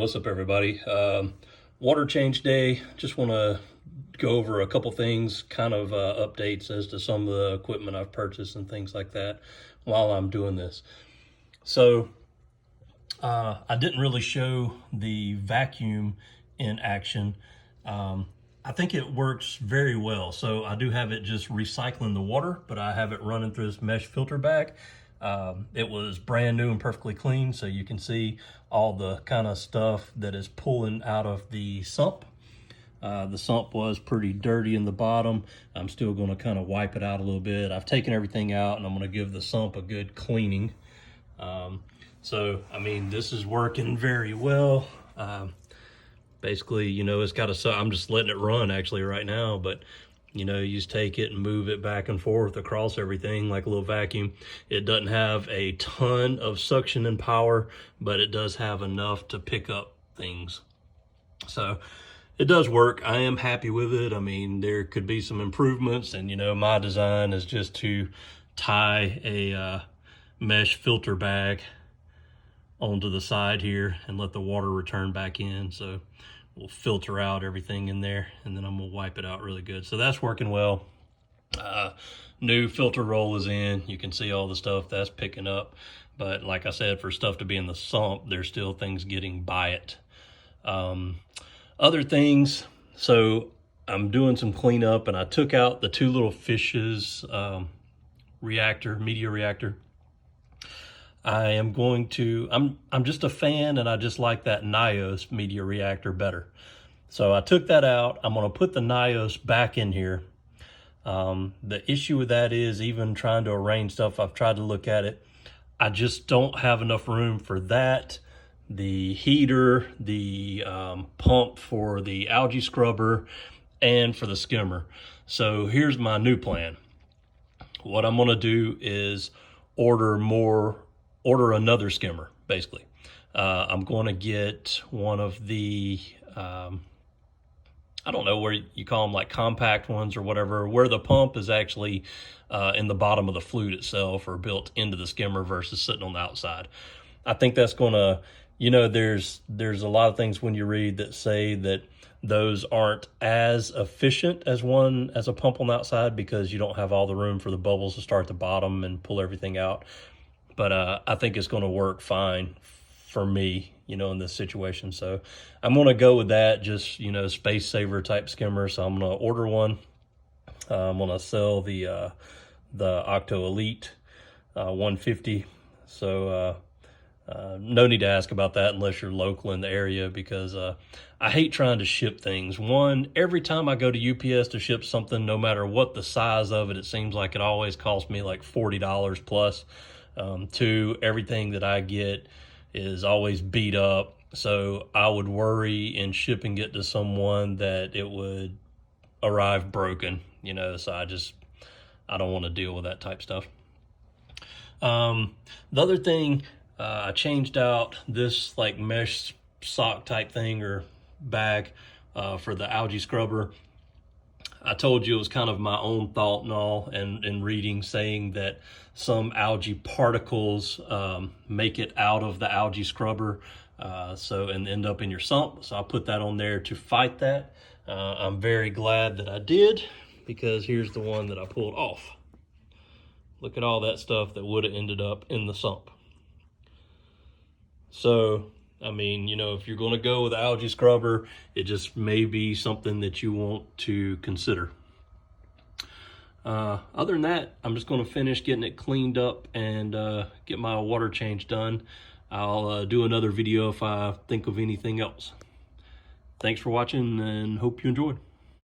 what's up everybody? Water change day. Just want to go over a couple things, kind of updates as to some of the equipment I've purchased and things like that while I'm doing this. So I didn't really show the vacuum in action. I think it works very well. So I do have it just recycling the water, but I have it running through this mesh filter bag. It was brand new and perfectly clean, so you can see all the kind of stuff that is pulling out of the sump. The sump was pretty dirty in the bottom. I'm still going to kind of wipe it out a little bit. I've taken everything out and I'm going to give the sump a good cleaning. So I mean, this is working very well. Basically, you know, it's got a, I'm just letting it run actually right now, but you know, you just take it and move it back and forth across everything like a little vacuum. It doesn't have a ton of suction and power, but it does have enough to pick up things. So it does work. I am happy with it. I mean, there could be some improvements, and you know, my design is just to tie a mesh filter bag onto the side here and let the water return back in. So we'll filter out everything in there, and then I'm gonna wipe it out really good. So that's working well. New filter roll is in. You can see all the stuff that's picking up. But like I said, for stuff to be in the sump, there's still things getting by it. Other things, so I'm doing some cleanup, and I took out the two little fishes media reactor. I am going to, I'm just a fan, and I just like that NIOS media reactor better. So I took that out. I'm going to put the NIOS back in here. The issue with that is, even trying to arrange stuff, I've tried to look at it, I just don't have enough room for that, the heater, the pump for the algae scrubber, and for the skimmer. So here's my new plan. What I'm going to do is order another skimmer, basically. I'm going to get one of the, I don't know where you call them, like compact ones or whatever, where the pump is actually in the bottom of the flute itself, or built into the skimmer versus sitting on the outside. I think that's going to, you know, there's a lot of things when you read that say that those aren't as efficient as a pump on the outside, because you don't have all the room for the bubbles to start at the bottom and pull everything out. But I think it's going to work fine for me, you know, in this situation. So I'm going to go with that, just, you know, space saver type skimmer. So I'm going to order one. I'm going to sell the Octo Elite 150. So no need to ask about that unless you're local in the area, because I hate trying to ship things. One, every time I go to UPS to ship something, no matter what the size of it, it seems like it always costs me like $40 plus. Two, everything that I get is always beat up. So I would worry in shipping it to someone that it would arrive broken, you know, so I don't want to deal with that type stuff. The other thing, I changed out this like mesh sock type thing or bag for the algae scrubber. I told you it was kind of my own thought and all, and reading saying that some algae particles make it out of the algae scrubber, and end up in your sump. So I put that on there to fight that. I'm very glad that I did, because here's the one that I pulled off. Look at all that stuff that would have ended up in the sump. So I mean, you know, if you're going to go with the algae scrubber, it just may be something that you want to consider. Other than that, I'm just going to finish getting it cleaned up and get my water change done. I'll do another video if I think of anything else. Thanks for watching, and hope you enjoyed.